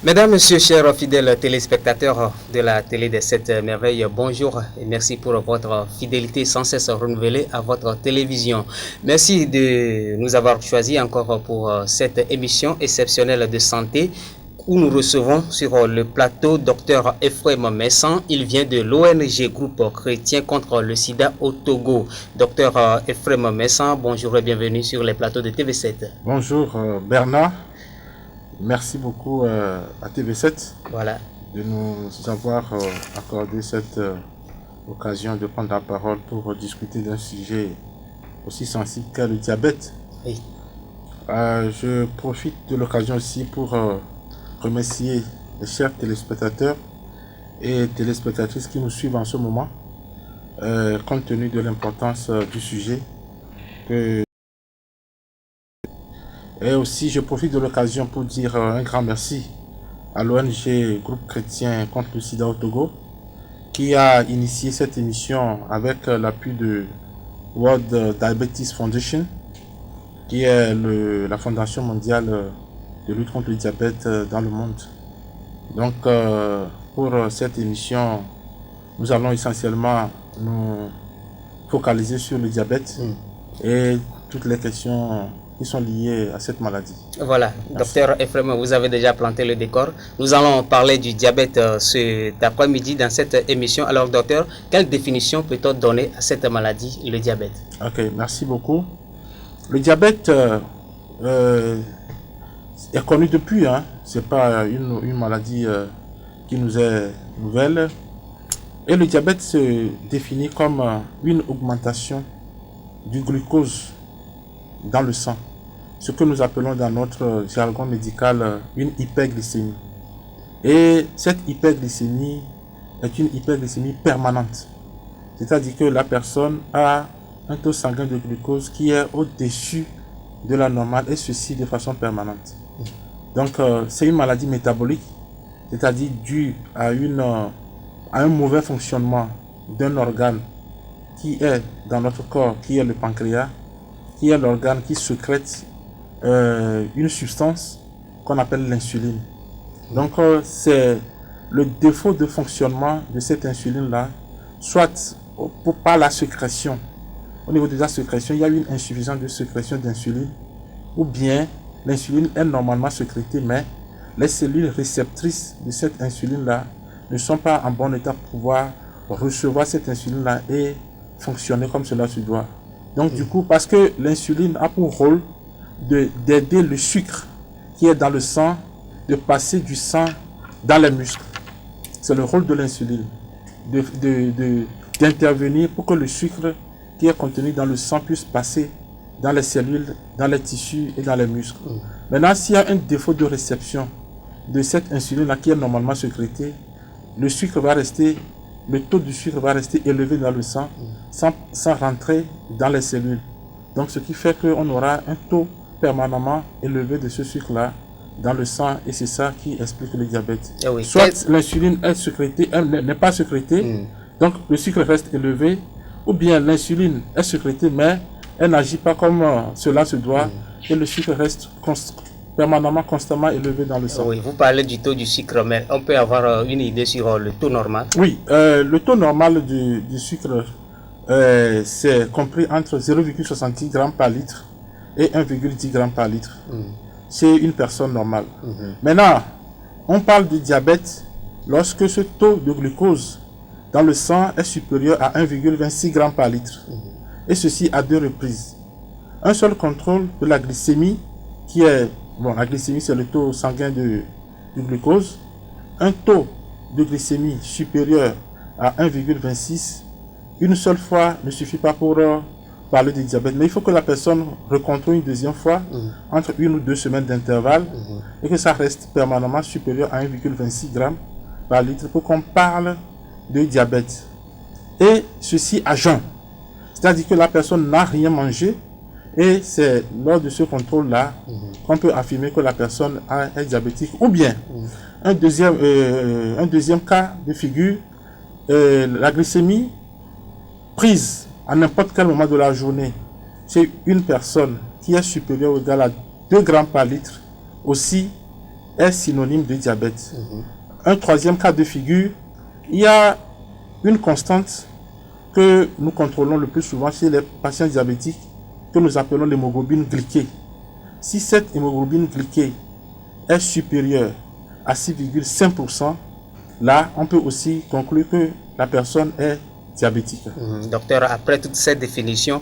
Mesdames, Messieurs, chers fidèles téléspectateurs de la télé des 7 merveilles, bonjour et merci pour votre fidélité sans cesse renouvelée à votre télévision. Merci de nous avoir choisis encore pour cette émission exceptionnelle de santé où nous recevons sur le plateau Dr Ephrem Messan. Il vient de l'ONG Groupe Chrétien contre le sida au Togo. Dr Ephrem Messan, bonjour et bienvenue sur les plateaux de TV7. Bonjour Bernard. Merci beaucoup à TV7 de nous avoir accordé cette occasion de prendre la parole pour discuter d'un sujet aussi sensible qu'est le diabète. Oui. Je profite de l'occasion aussi pour remercier les chers téléspectateurs et téléspectatrices qui nous suivent en ce moment, compte tenu de l'importance du sujet. Et aussi, je profite de l'occasion pour dire un grand merci à l'ONG Groupe Chrétien contre le sida au Togo, qui a initié cette émission avec l'appui de World Diabetes Foundation, qui est la fondation mondiale de lutte contre le diabète dans le monde. Donc, pour cette émission, nous allons essentiellement nous focaliser sur le diabète et toutes les questions qui sont liées à cette maladie. Voilà, docteur Ephrem, vous avez déjà planté le décor. Nous allons parler du diabète cet après-midi dans cette émission. Alors docteur, quelle définition peut-on donner à cette maladie, le diabète? Ok, merci beaucoup. Le diabète est connu depuis, c'est pas une maladie qui nous est nouvelle. Et le diabète se définit comme une augmentation du glucose dans le sang, ce que nous appelons dans notre jargon médical une hyperglycémie. Et cette hyperglycémie est une hyperglycémie permanente, c'est-à-dire que la personne a un taux sanguin de glucose qui est au-dessus de la normale, et ceci de façon permanente. Donc c'est une maladie métabolique, c'est-à-dire due à un mauvais fonctionnement d'un organe qui est dans notre corps, qui est le pancréas, qui est l'organe qui sécrète une substance qu'on appelle l'insuline. Donc c'est le défaut de fonctionnement de cette insuline-là, soit par la sécrétion. Au niveau de la sécrétion, il y a une insuffisance de sécrétion d'insuline, ou bien l'insuline est normalement sécrétée, mais les cellules réceptrices de cette insuline-là ne sont pas en bon état pour pouvoir recevoir cette insuline-là et fonctionner comme cela se doit. Donc du coup, parce que l'insuline a pour rôle d'aider le sucre qui est dans le sang de passer du sang dans les muscles. C'est le rôle de l'insuline, d'intervenir pour que le sucre qui est contenu dans le sang puisse passer dans les cellules, dans les tissus et dans les muscles. Maintenant, s'il y a un défaut de réception de cette insuline-là qui est normalement sécrétée, le taux du sucre va rester élevé dans le sang sans rentrer dans les cellules. Donc ce qui fait qu'on aura un taux permanemment élevé de ce sucre-là dans le sang, et c'est ça qui explique le diabète. Oui. Soit l'insuline est sécrétée, elle n'est pas sécrétée, donc le sucre reste élevé, ou bien l'insuline est sécrétée mais elle n'agit pas comme cela se doit, et le sucre reste permanemment, constamment élevé dans le sang. Oui, vous parlez du taux du sucre, mais on peut avoir une idée sur le taux normal? Oui, le taux normal du sucre, c'est compris entre 0,70 g par litre et 1,10 g par litre. C'est une personne normale. Maintenant, on parle de diabète lorsque ce taux de glucose dans le sang est supérieur à 1,26 g par litre. Et ceci à 2 reprises. Un seul contrôle de la glycémie, qui est, la glycémie c'est le taux sanguin du glucose. Un taux de glycémie supérieur à 1,26, une seule fois ne suffit pas pour parler de diabète, mais il faut que la personne recontrôle une deuxième fois entre 1 ou 2 semaines d'intervalle et que ça reste permanemment supérieur à 1,26 g par litre pour qu'on parle de diabète. Et ceci à jeun, c'est-à-dire que la personne n'a rien mangé, et c'est lors de ce contrôle-là qu'on peut affirmer que la personne est diabétique. Ou bien, un deuxième cas de figure, la glycémie prise à n'importe quel moment de la journée, c'est une personne qui est supérieure ou égale à 2 grammes par litre, aussi est synonyme de diabète. Un troisième cas de figure, il y a une constante que nous contrôlons le plus souvent chez les patients diabétiques, que nous appelons l'hémoglobine glyquée. Si cette hémoglobine glyquée est supérieure à 6,5%, là, on peut aussi conclure que la personne est diabétique. Docteur, après toute cette définition,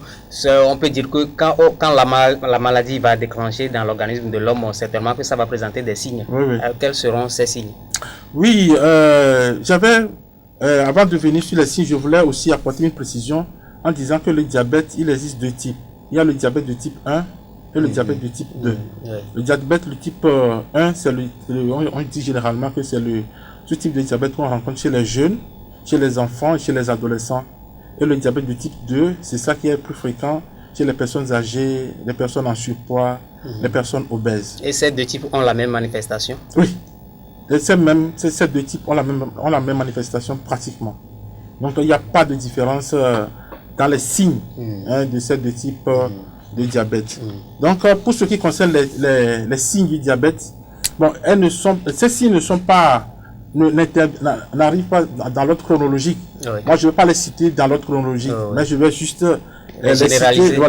on peut dire que quand la maladie va déclencher dans l'organisme de l'homme, certainement que ça va présenter des signes. Oui. Quels seront ces signes? Oui, avant de venir sur les signes, je voulais aussi apporter une précision en disant que le diabète, il existe deux types. Il y a le diabète de type 1 et le diabète de type 2. Le diabète de type 1, c'est on dit généralement que c'est ce type de diabète qu'on rencontre chez les jeunes, chez les enfants et chez les adolescents. Et le diabète de type 2, c'est ça qui est plus fréquent chez les personnes âgées, les personnes en surpoids, les personnes obèses. Et ces deux types ont la même manifestation? Oui. Ces deux types ont la même manifestation pratiquement. Donc il n'y a pas de différence dans les signes de ces deux types de diabète. Donc pour ce qui concerne les signes du diabète, bon, ces signes n'arrivent pas dans l'ordre chronologique. Oui. Moi je ne vais pas les citer dans l'ordre chronologique, mais je vais juste les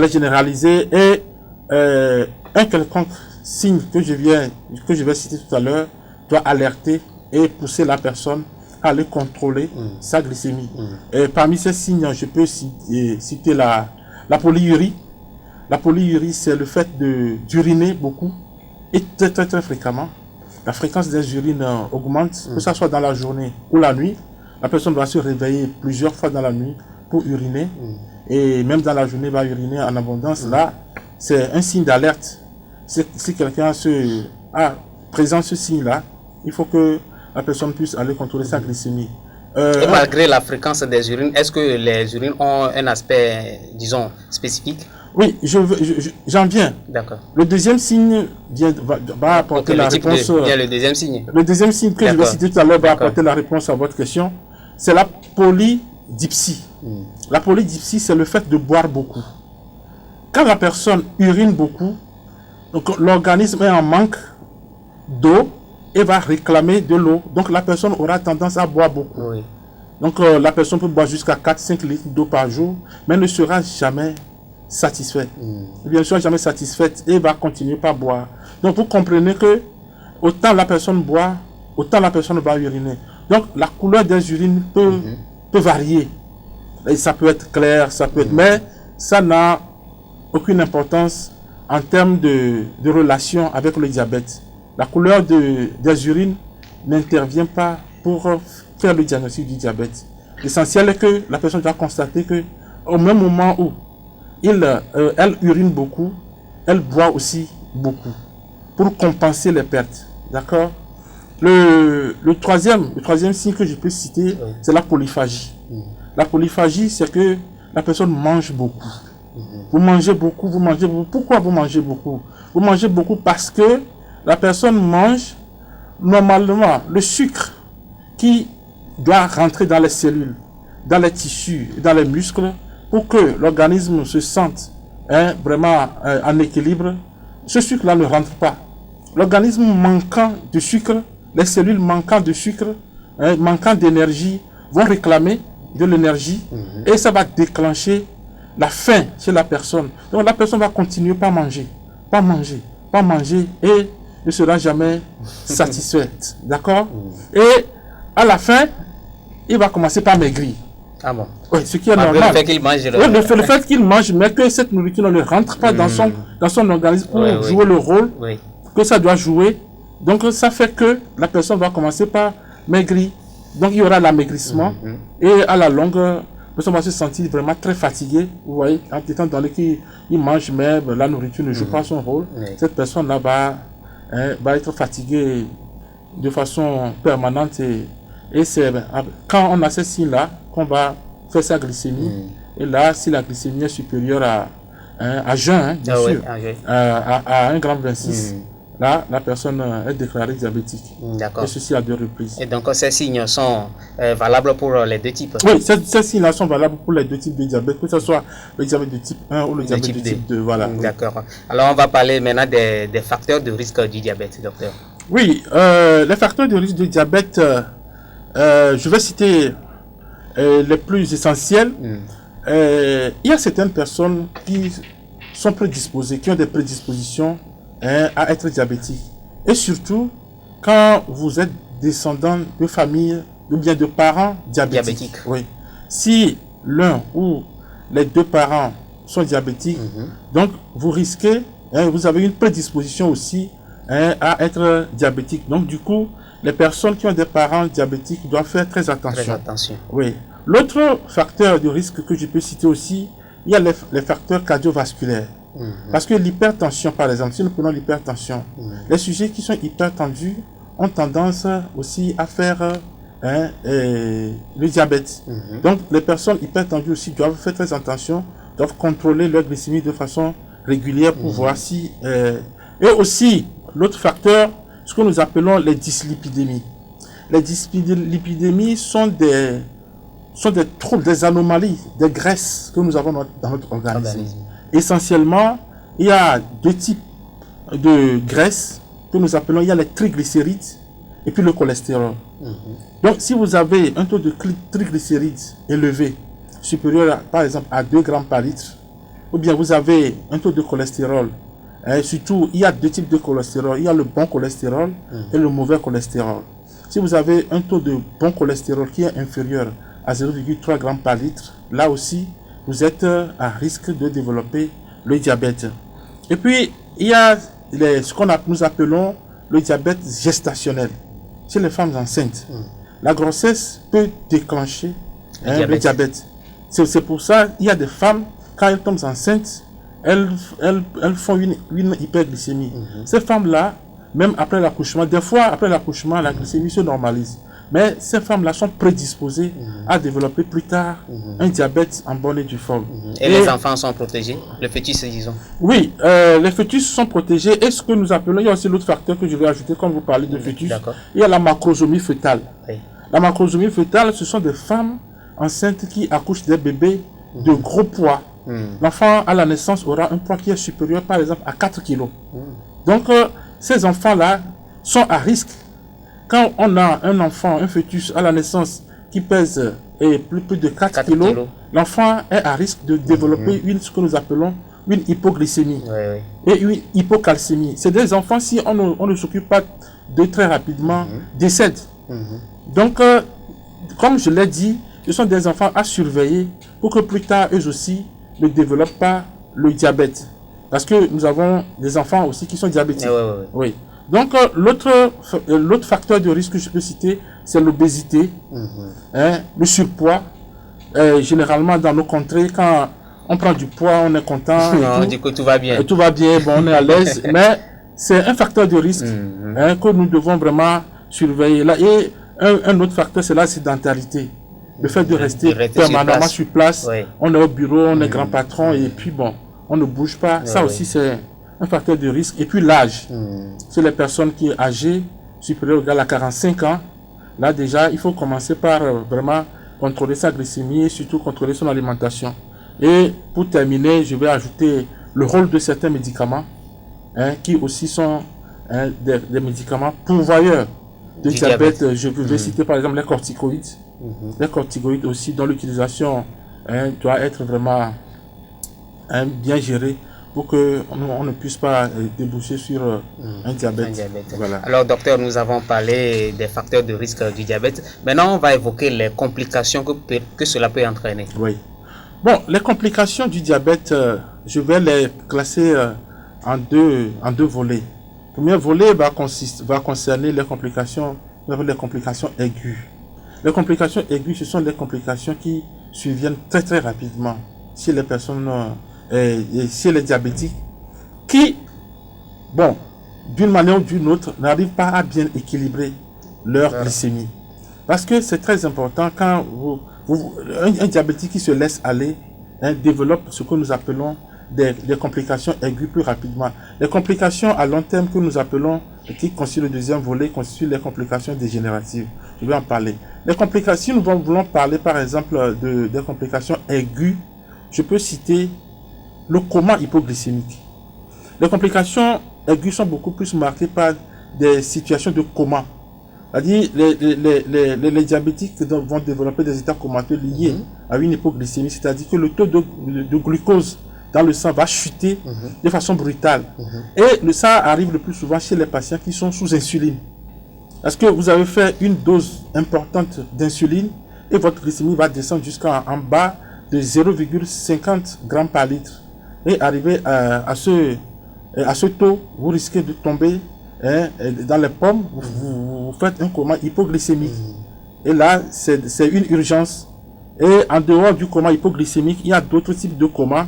généraliser et un quelconque signe que je vais citer tout à l'heure doit alerter et pousser la personne à aller contrôler sa glycémie. Et parmi ces signes, je peux citer la polyurie. La polyurie, c'est le fait d'uriner beaucoup et très, très, très fréquemment. La fréquence des urines augmente, que ce soit dans la journée ou la nuit. La personne va se réveiller plusieurs fois dans la nuit pour uriner. Et même dans la journée, va uriner en abondance. Là, c'est un signe d'alerte. Si quelqu'un présente ce signe-là, il faut que la personne puisse aller contrôler sa glycémie. Et malgré la fréquence des urines, est-ce que les urines ont un aspect, disons, spécifique? Oui, j'en viens. D'accord. Le deuxième signe va apporter la réponse. Le deuxième signe. Le deuxième signe que je vais citer tout à l'heure va apporter la réponse à votre question. C'est la polydipsie. La polydipsie, c'est le fait de boire beaucoup. Quand la personne urine beaucoup, donc l'organisme est en manque d'eau et va réclamer de l'eau. Donc la personne aura tendance à boire beaucoup. Oui. Donc la personne peut boire jusqu'à 4-5 litres d'eau par jour, mais ne sera jamais satisfaite. Bien sûr, jamais satisfaite et va continuer par boire. Donc vous comprenez que autant la personne boit, autant la personne va uriner. Donc la couleur des urines peut varier. Et ça peut être clair, ça peut être... Mais ça n'a aucune importance en termes de relation avec le diabète. La couleur des urines n'intervient pas pour faire le diagnostic du diabète. L'essentiel est que la personne doit constater que au même moment où elle urine beaucoup, elle boit aussi beaucoup pour compenser les pertes. D'accord? Le troisième signe que je peux citer, c'est la polyphagie. La polyphagie, c'est que la personne mange beaucoup. Vous mangez beaucoup, vous mangez beaucoup. Pourquoi vous mangez beaucoup? Vous mangez beaucoup parce que la personne mange normalement le sucre qui doit rentrer dans les cellules, dans les tissus, dans les muscles, pour que l'organisme se sente vraiment en équilibre. Ce sucre-là ne rentre pas. L'organisme manquant de sucre, les cellules manquant de sucre, manquant d'énergie, vont réclamer de l'énergie et ça va déclencher la faim chez la personne. Donc la personne va continuer par manger, pas manger, pas manger et ne sera jamais satisfaite. D'accord? Et à la fin, il va commencer par maigrir. Ah bon? Oui, ce qui est normal. Le fait qu'il mange, le fait qu'il mange, mais que cette nourriture ne rentre pas dans son organisme pour jouer le rôle que ça doit jouer. Donc ça fait que la personne va commencer par maigrir. Donc il y aura l'amaigrissement et à la longue, la personne va se sentir vraiment très fatiguée. Vous voyez, étant donné qu'il mange, mais la nourriture ne joue pas son rôle, cette personne-là va être fatiguée de façon permanente et c'est quand on a ces signes-là qu'on va faire sa glycémie. Et là, si la glycémie est supérieure à jeun, bien sûr, à 1,26 g, là, la personne est déclarée diabétique. D'accord. Et ceci à 2 reprises. Et donc, ces signes sont valables pour les deux types? Oui, ces signes-là sont valables pour les deux types de diabète, que ce soit le diabète de type 1 ou le diabète de type 2. Voilà. D'accord. Alors, on va parler maintenant des facteurs de risque du diabète, docteur. Oui, les facteurs de risque de diabète, je vais citer les plus essentiels. Il y a certaines personnes qui sont prédisposées, qui ont des prédispositions à être diabétiques. Et surtout, quand vous êtes descendant de famille ou bien de parents diabétiques. Oui. Si l'un ou les deux parents sont diabétiques, donc vous risquez, vous avez une prédisposition aussi à être diabétique. Donc du coup, les personnes qui ont des parents diabétiques doivent faire très attention. Très attention. Oui. L'autre facteur de risque que je peux citer aussi, il y a les facteurs cardiovasculaires. Parce que l'hypertension, par exemple, si nous prenons l'hypertension, les sujets qui sont hypertendus ont tendance aussi à faire le diabète. Donc, les personnes hypertendues aussi doivent faire très attention, doivent contrôler leur glycémie de façon régulière pour voir si... et aussi, l'autre facteur, ce que nous appelons les dyslipidémies. Les dyslipidémies sont des troubles, des anomalies, des graisses que nous avons dans notre organisme. Essentiellement, il y a deux types de graisses que nous appelons, il y a les triglycérides et puis le cholestérol. Donc, si vous avez un taux de triglycérides élevé, supérieur par exemple à 2 grammes par litre, ou bien vous avez un taux de cholestérol, surtout, il y a deux types de cholestérol, il y a le bon cholestérol et le mauvais cholestérol. Si vous avez un taux de bon cholestérol qui est inférieur à 0,3 grammes par litre, là aussi, vous êtes à risque de développer le diabète. Et puis, il y a ce que nous appelons le diabète gestationnel chez les femmes enceintes. La grossesse peut déclencher le diabète. C'est pour ça qu'il y a des femmes, quand elles tombent enceintes, elles font une hyperglycémie. Ces femmes-là, même après l'accouchement, des fois après l'accouchement, la glycémie se normalise. Mais ces femmes-là sont prédisposées à développer plus tard un diabète en bonne et due forme. Et les enfants sont protégés, le fœtus, disons. Oui, les fœtus sont protégés. Et ce que nous appelons, il y a aussi l'autre facteur que je vais ajouter, quand vous parlez de fœtus, il y a la macrosomie fœtale. La macrosomie fœtale, ce sont des femmes enceintes qui accouchent des bébés de gros poids. L'enfant à la naissance aura un poids qui est supérieur, par exemple, à 4 kg. Donc, ces enfants-là sont à risque. Quand on a un enfant, un fœtus à la naissance qui pèse plus de 4 kg, l'enfant est à risque de développer ce que nous appelons une hypoglycémie et une hypocalcémie. C'est des enfants, si on ne s'occupe pas de très rapidement, décèdent. Donc, comme je l'ai dit, ce sont des enfants à surveiller pour que plus tard, eux aussi, ne développent pas le diabète. Parce que nous avons des enfants aussi qui sont diabétiques. Oui. Donc, l'autre facteur de risque que je peux citer, c'est l'obésité, le surpoids. Généralement, dans nos contrées, quand on prend du poids, on est content. Non, du coup, tout va bien. Tout va bien, bon, on est à l'aise. Mais c'est un facteur de risque que nous devons vraiment surveiller. Là, et un autre facteur, c'est la sédentarité. Le fait de rester permanemment sur place. On est au bureau, on est grand patron, et puis bon, on ne bouge pas. Ça aussi, c'est un facteur de risque. Et puis l'âge. C'est les personnes qui sont âgées, supérieures à 45 ans. Là, déjà, il faut commencer par vraiment contrôler sa glycémie et surtout contrôler son alimentation. Et pour terminer, je vais ajouter le rôle de certains médicaments, qui aussi sont des médicaments pourvoyeurs de diabète. Je vais citer par exemple les corticoïdes. Les corticoïdes aussi, dont l'utilisation doit être vraiment bien gérée pour qu'on ne puisse pas déboucher sur un diabète. Voilà. Alors, docteur, nous avons parlé des facteurs de risque du diabète. Maintenant, on va évoquer les complications que cela peut entraîner. Oui. Bon, les complications du diabète, je vais les classer en deux volets. Le premier volet va concerner les complications aiguës. Les complications aiguës, ce sont les complications qui surviennent très très rapidement chez les personnes, chez les diabétiques, qui, bon, d'une manière ou d'une autre, n'arrivent pas à bien équilibrer leur glycémie. Parce que c'est très important quand un diabétique qui se laisse aller développe ce que nous appelons des complications aiguës plus rapidement. Les complications à long terme que nous appelons, qui constituent le deuxième volet, constituent les complications dégénératives. Je vais en parler. Les complications, si nous voulons parler par exemple des complications aiguës, je peux citer le coma hypoglycémique. Les complications aiguës sont beaucoup plus marquées par des situations de coma. C'est-à-dire les diabétiques vont développer des états comateux liés à une hypoglycémie, c'est-à-dire que le taux de glucose dans le sang va chuter de façon brutale. Et ça arrive le plus souvent chez les patients qui sont sous insuline. Parce que vous avez fait une dose importante d'insuline et votre glycémie va descendre jusqu'en bas de 0,50 grammes par litre. Et arrivé à ce taux, vous risquez de tomber dans les pommes, vous faites un coma hypoglycémique. Et là, c'est une urgence. Et en dehors du coma hypoglycémique, il y a d'autres types de comas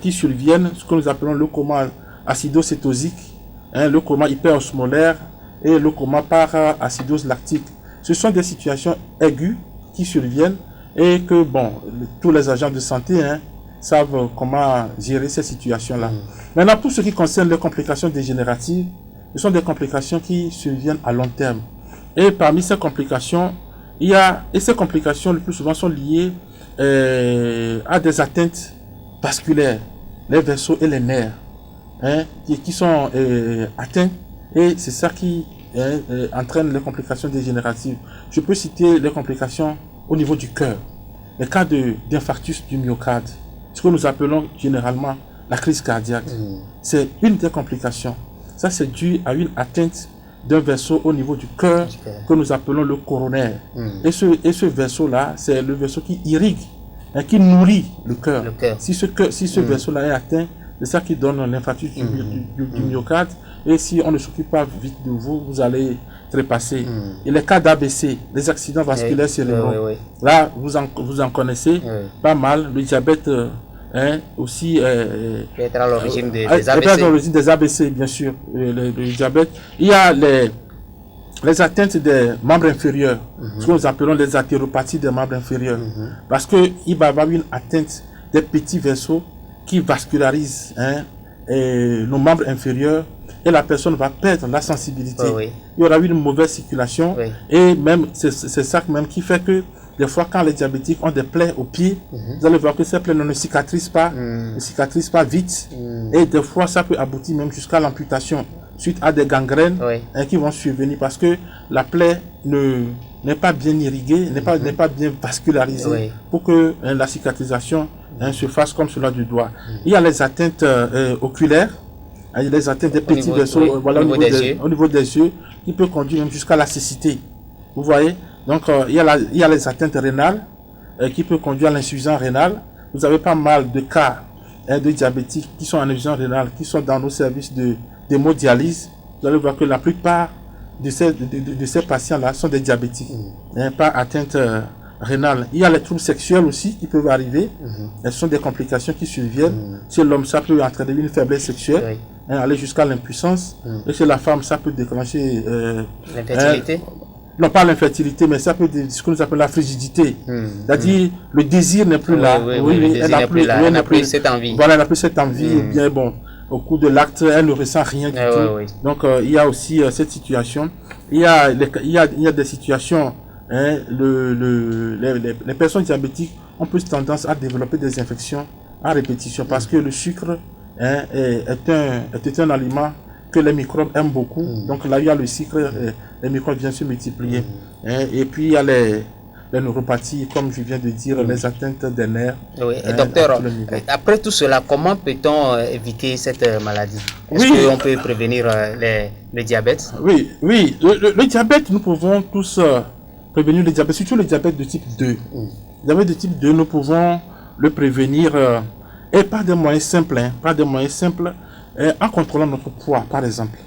qui surviennent, ce que nous appelons le coma acidocétosique, le coma hyperosmolaire et le coma par acidose lactique. Ce sont des situations aiguës qui surviennent et que, bon, tous les agents de santé savent comment gérer ces situations-là. Maintenant, pour ce qui concerne les complications dégénératives, ce sont des complications qui surviennent à long terme. Et parmi ces complications, ces complications le plus souvent sont liées à des atteintes vasculaires, les vaisseaux et les nerfs, qui sont atteints, et c'est ça qui entraîne les complications dégénératives. Je peux citer les complications au niveau du cœur, les cas d'infarctus du myocarde, ce que nous appelons généralement la crise cardiaque. C'est une des complications. Ça, c'est dû à une atteinte d'un vaisseau au niveau du cœur que nous appelons le coronaire. Et ce vaisseau-là, c'est le vaisseau qui irrigue, qui nourrit le cœur. Si ce vaisseau-là est atteint, c'est ça qui donne l'infarctus du myocarde. Et si on ne s'occupe pas vite de vous, vous allez trépasser. Et les cas d'ABC, les accidents vasculaires cérébraux, là, vous en connaissez pas mal. Le diabète aussi peut être à l'origine des ABC. À l'origine des ABC, bien sûr. Le diabète. Il y a les atteintes des membres inférieurs, ce que nous appelons les athéropathies des membres inférieurs. Parce qu'il va y avoir une atteinte des petits vaisseaux qui vascularisent nos membres inférieurs, et la personne va perdre la sensibilité. Il y aura une mauvaise circulation, et même c'est ça même qui fait que des fois, quand les diabétiques ont des plaies aux pieds, vous allez voir que ces plaies ne cicatrisent pas, vite. Et des fois, ça peut aboutir même jusqu'à l'amputation suite à des gangrènes qui vont survenir parce que la plaie n'est pas bien irriguée, n'est pas bien vascularisée pour que la cicatrisation se fasse comme cela du doigt. Il y a les atteintes oculaires, il y a les atteintes des petits vaisseaux au niveau des yeux qui peut conduire même jusqu'à la cécité. Vous voyez? Donc, il y a les atteintes rénales qui peuvent conduire à l'insuffisance rénale. Vous avez pas mal de cas de diabétiques qui sont en insuffisance rénale, qui sont dans nos services d'hémodialyse. Vous allez voir que la plupart de ces patients-là sont des diabétiques, pas atteintes rénales. Il y a les troubles sexuels aussi qui peuvent arriver. Ce sont des complications qui surviennent. Chez l'homme, ça peut entraîner une faiblesse sexuelle, aller jusqu'à l'impuissance. Et chez la femme, ça peut déclencher l'infertilité. Non, pas l'infertilité, mais ça peut être ce que nous appelons la frigidité. C'est-à-dire, le désir n'est plus là. Elle n'a plus cette envie. Voilà, elle n'a plus cette envie. Ou bien, bon, au cours de l'acte, elle ne ressent rien du tout. Donc, il y a aussi cette situation. Il y a des situations, les personnes diabétiques ont plus tendance à développer des infections à répétition parce que le sucre est un aliment que les microbes aiment beaucoup. Donc là, il y a le sucre, les microbes viennent se multiplier. Et puis, il y a les neuropathies, comme je viens de dire, les atteintes des nerfs. Et docteur, après tout cela, comment peut-on éviter cette maladie? Est-ce qu'on peut prévenir le diabète? Oui. Le diabète, nous pouvons tous prévenir le diabète, surtout le diabète de type 2. Le diabète de type 2, nous pouvons le prévenir et par des moyens simples, en contrôlant notre poids, par exemple.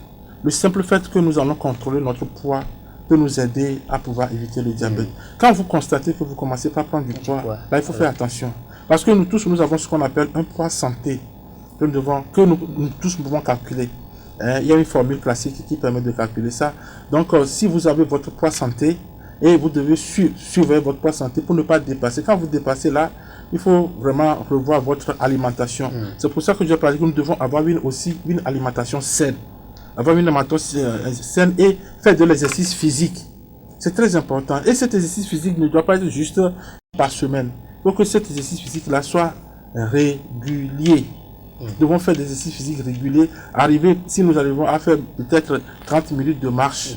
Le simple fait que nous allons contrôler notre poids peut nous aider à pouvoir éviter le diabète. Quand vous constatez que vous commencez par prendre du poids, là, il faut faire attention. Parce que nous tous, nous avons ce qu'on appelle un poids santé que nous tous pouvons calculer. Il y a une formule classique qui permet de calculer ça. Donc, si vous avez votre poids santé, et vous devez surveiller votre poids santé pour ne pas dépasser. Quand vous dépassez là, il faut vraiment revoir votre alimentation. C'est pour ça que je parle que nous devons avoir aussi une alimentation saine. Avoir une alimentation saine et faire de l'exercice physique. C'est très important. Et cet exercice physique ne doit pas être juste par semaine. Il faut que cet exercice physique-là soit régulier. Nous devons faire des exercices physiques réguliers. Arriver, si nous arrivons à faire peut-être 30 minutes de marche.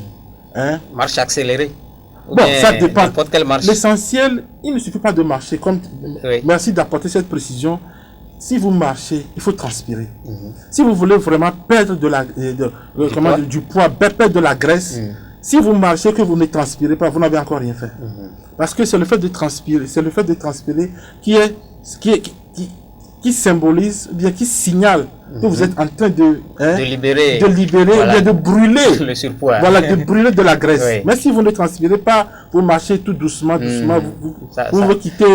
Hein. Marche accélérée. Bon, ça dépend. N'importe quelle marche. L'essentiel, il ne suffit pas de marcher. Merci d'apporter cette précision. Si vous marchez, il faut transpirer. Si vous voulez vraiment perdre du poids, perdre de la graisse, si vous marchez que vous ne transpirez pas, vous n'avez encore rien fait. Parce que c'est le fait de transpirer, qui symbolise, ou bien qui signale que vous êtes en train de libérer, voilà, de brûler le surpoids. Voilà, de brûler de la graisse. Oui. Mais si vous ne transpirez pas, vous marchez tout doucement, vous quittez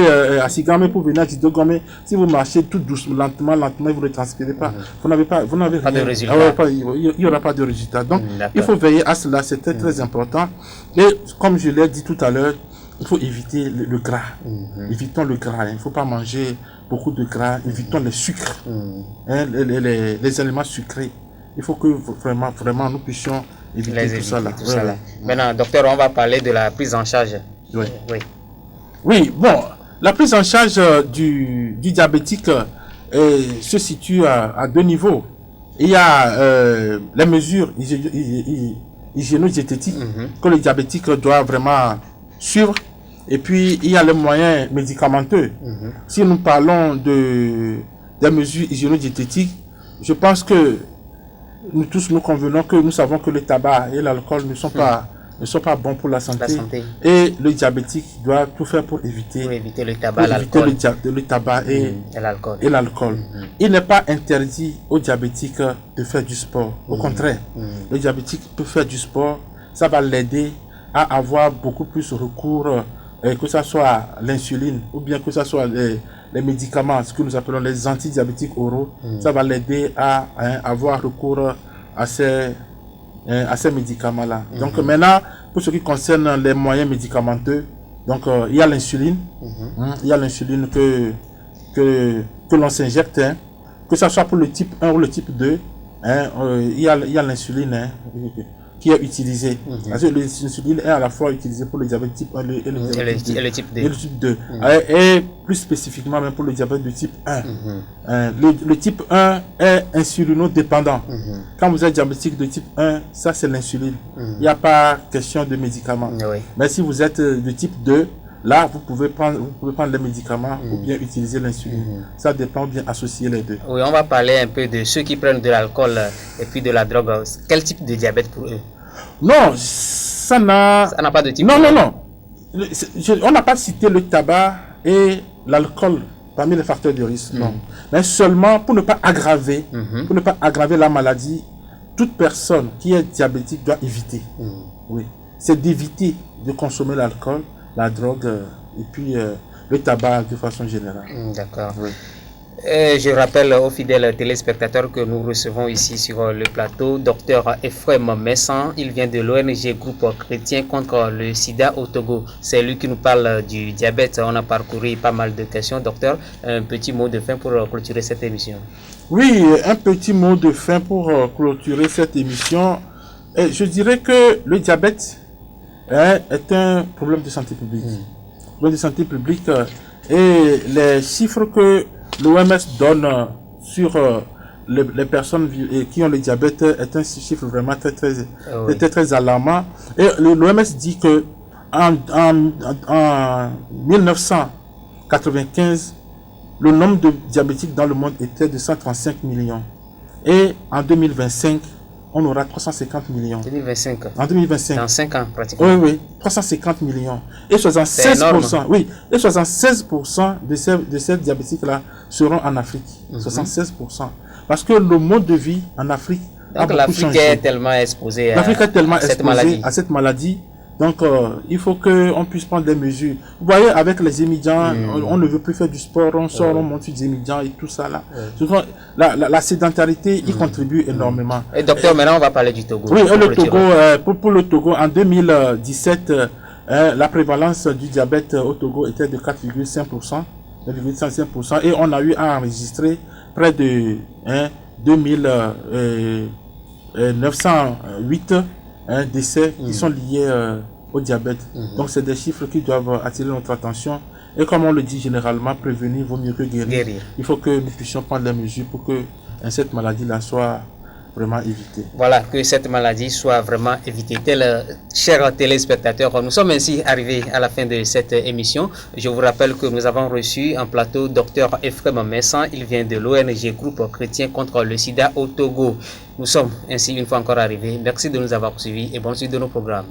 Asigame pour venir à Jidogame. Si vous marchez tout doucement, lentement, vous ne transpirez pas. Vous n'avez pas de résultat. Il n'y aura pas de résultat. Donc, il faut veiller à cela, c'est très important. Et comme je l'ai dit tout à l'heure, il faut éviter le gras. Évitons le gras. Il ne faut pas manger beaucoup de gras. Évitons les sucres, les aliments sucrés. Il faut que vraiment nous puissions éviter tout ça. Maintenant, docteur, on va parler de la prise en charge. Oui, bon, la prise en charge du diabétique se situe à deux niveaux. Il y a les mesures hygiéno-diététiques que le diabétique doit vraiment suivre. Et puis, il y a les moyens médicamenteux. Si nous parlons des mesures hygiéno-diététiques, je pense que nous tous nous convenons que nous savons que le tabac et l'alcool ne sont pas bons pour la santé. Et le diabétique doit tout faire pour éviter le tabac, le tabac et l'alcool. Il n'est pas interdit aux diabétiques de faire du sport. Au contraire, le diabétique peut faire du sport. Ça va l'aider à avoir beaucoup plus recours, que ce soit l'insuline ou bien que ce soit les médicaments, ce que nous appelons les antidiabétiques oraux. Ça va l'aider à avoir recours à ces médicaments-là. Donc maintenant, pour ce qui concerne les moyens médicamenteux, donc il y a l'insuline. Il y a l'insuline que l'on s'injecte, que ce soit pour le type 1 ou le type 2. Il y a l'insuline qui est utilisée. Parce que l'insuline est à la fois utilisée pour le diabète type 1 et le type 2. Et plus spécifiquement même pour le diabète de type 1. Le type 1 est insulinodépendant. Quand vous êtes diabétique de type 1, ça c'est l'insuline. Il n'y a pas question de médicaments. Mais si vous êtes de type 2, là, vous pouvez prendre les médicaments ou bien utiliser l'insuline. Ça dépend, bien associer les deux. Oui, on va parler un peu de ceux qui prennent de l'alcool et puis de la drogue. Quel type de diabète pour eux? Non, ça n'a pas de type. Non. On n'a pas cité le tabac et l'alcool parmi les facteurs de risque, non. Mais seulement pour ne pas aggraver, la maladie, toute personne qui est diabétique doit éviter. Oui, c'est d'éviter de consommer l'alcool, la drogue et puis le tabac de façon générale. D'accord. Oui. Je rappelle aux fidèles téléspectateurs que nous recevons ici sur le plateau Dr Ephrem Messan. Il vient de l'ONG Groupe Chrétien contre le sida au Togo. C'est lui qui nous parle du diabète. On a parcouru pas mal de questions. Docteur, un petit mot de fin pour clôturer cette émission. Oui, un petit mot de fin pour clôturer cette émission. Je dirais que le diabète est un problème de santé publique. Problème de santé publique et les chiffres que l'OMS donne sur les personnes qui ont le diabète est un chiffre vraiment très alarmant. Et l'OMS dit que en 1995, le nombre de diabétiques dans le monde était de 135 millions. Et en 2025, on aura 350 millions. 2025. En 2025. Dans 5 ans, pratiquement. Oui, 350 millions. Et 76%, et 76% de ces diabétiques-là seront en Afrique. 76%. Parce que le mode de vie en Afrique a beaucoup changé. L'Afrique est tellement exposée à cette maladie. Donc, il faut qu'on puisse prendre des mesures. Vous voyez, avec les émigrants, on ne veut plus faire du sport, on sort, on monte sur des émigrants et tout ça là. La sédentarité y contribue énormément. Et docteur, maintenant on va parler du Togo. Oui, pour le Togo, en 2017, la prévalence du diabète au Togo était de 4,5%. Et on a eu à enregistrer près de 2908 décès qui sont liés au diabète. Donc c'est des chiffres qui doivent attirer notre attention Et comme on le dit généralement, prévenir vaut mieux que guérir. Il faut que nous puissions prendre des mesures pour que cette maladie-là soit vraiment évitée. Voilà, que cette maladie soit vraiment évitée. Chers téléspectateurs, nous sommes ainsi arrivés à la fin de cette émission. Je vous rappelle que nous avons reçu en plateau Dr Ephrem Messan. Il vient de l'ONG Groupe Chrétien contre le sida au Togo. Nous sommes ainsi une fois encore arrivés. Merci de nous avoir suivis et bonne suite de nos programmes.